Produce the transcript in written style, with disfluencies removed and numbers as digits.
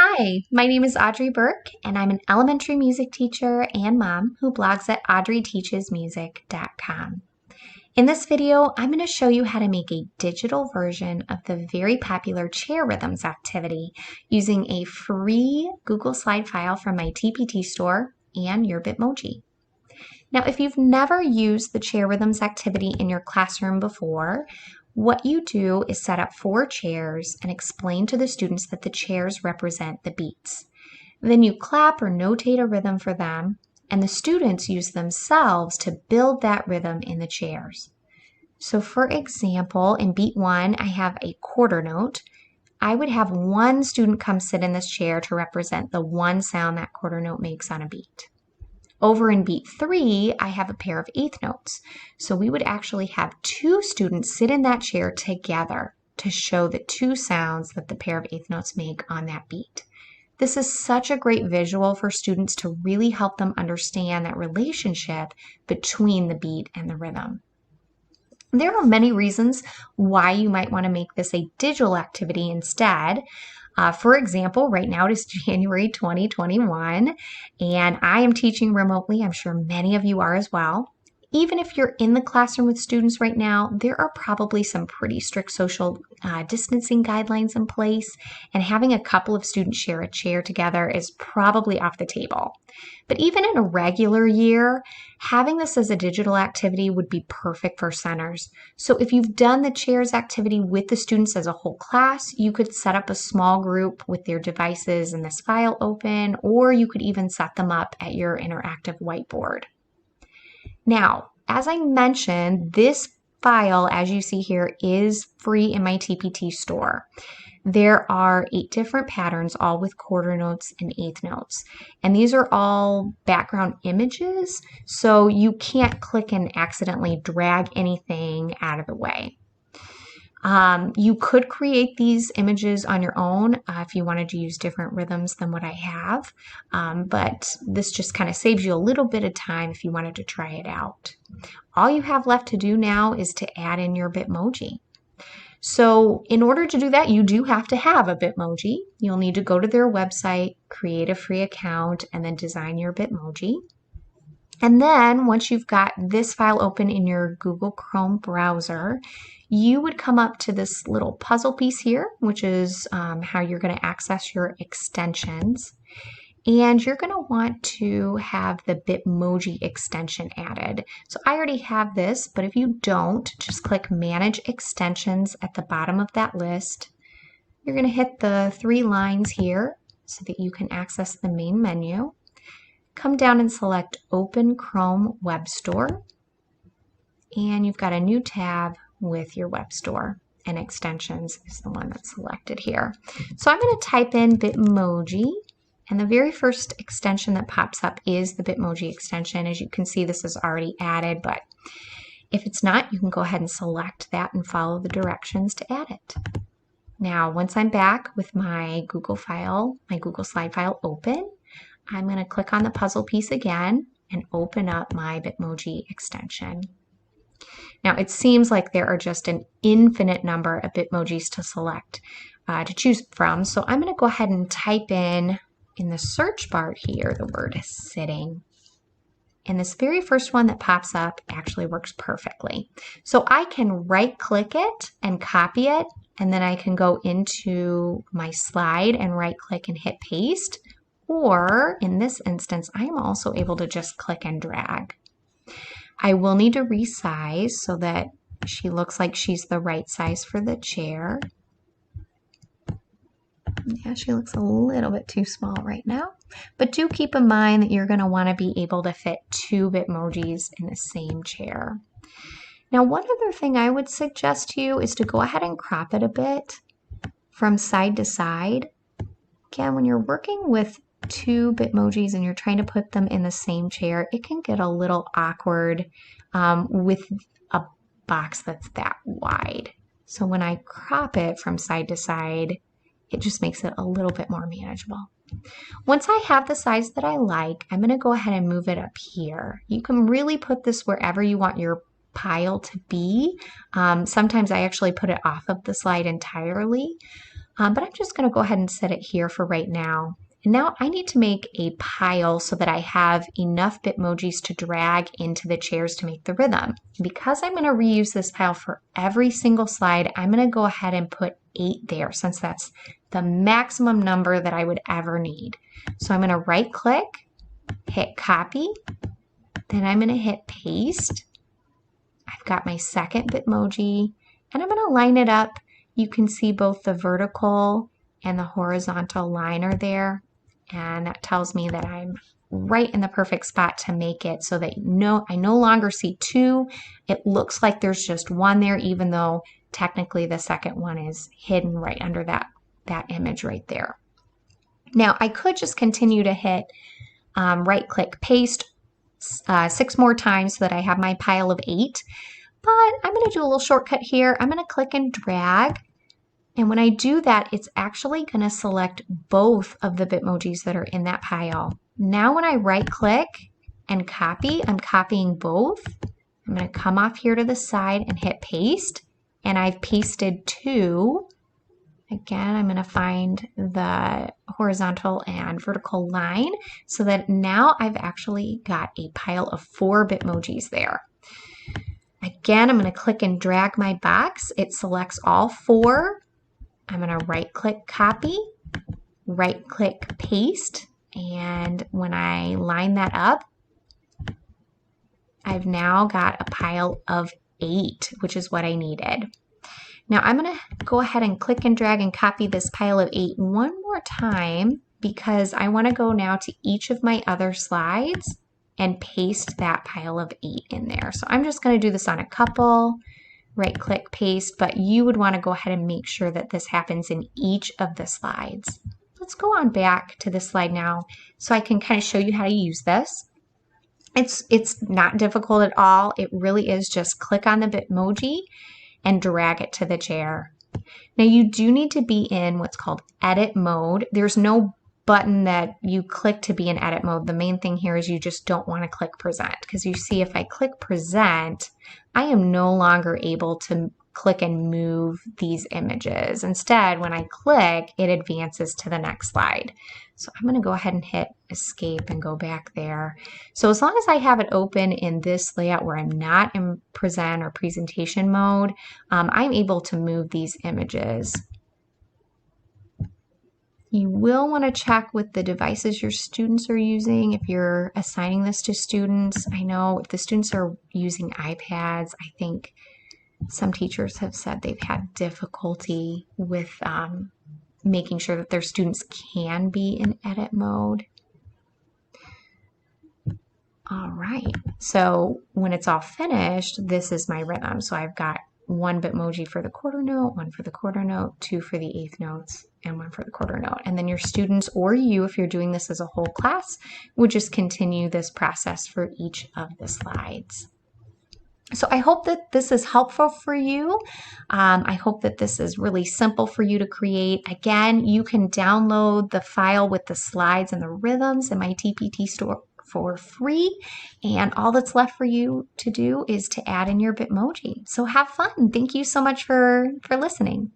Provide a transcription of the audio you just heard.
Hi, my name is Audrey Burke, and I'm an elementary music teacher and mom who blogs at audreyteachesmusic.com. In this video, I'm going to show you how to make a digital version of the very popular chair rhythms activity using a free Google Slide file from my TPT store and your Bitmoji. Now, if you've never used the chair rhythms activity in your classroom before, what you do is set up 4 chairs and explain to the students that the chairs represent the beats. Then you clap or notate a rhythm for them, and the students use themselves to build that rhythm in the chairs. So for example, in beat 1, I have a quarter note. I would have one student come sit in this chair to represent the one sound that quarter note makes on a beat. Over in beat 3, I have a pair of eighth notes. So we would actually have 2 students sit in that chair together to show the 2 sounds that the pair of eighth notes make on that beat. This is such a great visual for students to really help them understand that relationship between the beat and the rhythm. There are many reasons why you might want to make this a digital activity instead. For example, right now it is January 2021, and I am teaching remotely. I'm sure many of you are as well. Even if you're in the classroom with students right now, there are probably some pretty strict social distancing guidelines in place, and having a couple of students share a chair together is probably off the table. But even in a regular year, having this as a digital activity would be perfect for centers. So if you've done the chairs activity with the students as a whole class, you could set up a small group with their devices and this file open, or you could even set them up at your interactive whiteboard. Now, as I mentioned, this file, as you see here, is free in my TPT store. There are 8 different patterns, all with quarter notes and eighth notes. And these are all background images, so you can't click and accidentally drag anything out of the way. You could create these images on your own if you wanted to use different rhythms than what I have, but this just kind of saves you a little bit of time if you wanted to try it out. All you have left to do now is to add in your Bitmoji. So in order to do that, you do have to have a Bitmoji. You'll need to go to their website, create a free account, and then design your Bitmoji. And then once you've got this file open in your Google Chrome browser, you would come up to this little puzzle piece here, which is how you're going to access your extensions. And you're going to want to have the Bitmoji extension added. So I already have this, but if you don't, just click Manage Extensions at the bottom of that list. You're going to hit the 3 lines here so that you can access the main menu. Come down and select Open Chrome Web Store. And you've got a new tab with your web store, and extensions is the one that's selected here. So I'm going to type in Bitmoji, and the very first extension that pops up is the Bitmoji extension. As you can see, this is already added, but if it's not, you can go ahead and select that and follow the directions to add it. Now, once I'm back with my Google Slide file open, I'm going to click on the puzzle piece again and open up my Bitmoji extension. Now, it seems like there are just an infinite number of Bitmojis to select, to choose from. So I'm going to go ahead and type in the search bar here, the word sitting. And this very first one that pops up actually works perfectly. So I can right-click it and copy it, and then I can go into my slide and right-click and hit paste. Or in this instance, I'm also able to just click and drag. I will need to resize so that she looks like she's the right size for the chair. Yeah, she looks a little bit too small right now. But do keep in mind that you're going to want to be able to fit 2 Bitmojis in the same chair. Now, one other thing I would suggest to you is to go ahead and crop it a bit from side to side. Again, when you're working with 2 Bitmojis and you're trying to put them in the same chair, it can get a little awkward with a box that's that wide. So when I crop it from side to side, it just makes it a little bit more manageable. Once I have the size that I like, I'm going to go ahead and move it up here. You can really put this wherever you want your pile to be. Sometimes I actually put it off of the slide entirely. but I'm just going to go ahead and set it here for right now. And now I need to make a pile so that I have enough Bitmojis to drag into the chairs to make the rhythm. Because I'm going to reuse this pile for every single slide, I'm going to go ahead and put 8 there, since that's the maximum number that I would ever need. So I'm going to right click, hit copy, then I'm going to hit paste. I've got my second Bitmoji, and I'm going to line it up. You can see both the vertical and the horizontal line are there, and that tells me that I'm right in the perfect spot to make it so that I no longer see 2. It looks like there's just 1 there, even though technically the second one is hidden right under that image right there. Now I could just continue to hit right click paste 6 more times so that I have my pile of 8, but I'm going to do a little shortcut here. I'm going to click and drag. And when I do that, it's actually going to select both of the Bitmojis that are in that pile. Now when I right click and copy, I'm copying both. I'm going to come off here to the side and hit paste. And I've pasted 2. Again, I'm going to find the horizontal and vertical line so that now I've actually got a pile of 4 Bitmojis there. Again, I'm going to click and drag my box. It selects all 4. I'm going to right click copy, right click paste, and when I line that up, I've now got a pile of 8, which is what I needed. Now I'm going to go ahead and click and drag and copy this pile of 8 one more time because I want to go now to each of my other slides and paste that pile of 8 in there. So I'm just going to do this on a couple. Right click paste, but you would want to go ahead and make sure that this happens in each of the slides. Let's go on back to the slide now so I can kind of show you how to use this. It's not difficult at all. It really is just click on the Bitmoji and drag it to the chair. Now you do need to be in what's called edit mode. There's no button that you click to be in edit mode. The main thing here is you just don't want to click present, because you see if I click present, I am no longer able to click and move these images. Instead, when I click, it advances to the next slide. So I'm going to go ahead and hit escape and go back there. So as long as I have it open in this layout where I'm not in present or presentation mode, I'm able to move these images. You will want to check with the devices your students are using if you're assigning this to students. I know if the students are using iPads, I think some teachers have said they've had difficulty with making sure that their students can be in edit mode. All right, so when it's all finished, this is my rhythm. So I've got 1 Bitmoji for the quarter note, 1 for the quarter note, 2 for the eighth notes, and 1 for the quarter note. And then your students, or you, if you're doing this as a whole class, would just continue this process for each of the slides. So I hope that this is helpful for you. I hope that this is really simple for you to create. Again, you can download the file with the slides and the rhythms in my TPT store for free, and all that's left for you to do is to add in your Bitmoji. So have fun. Thank you so much for listening.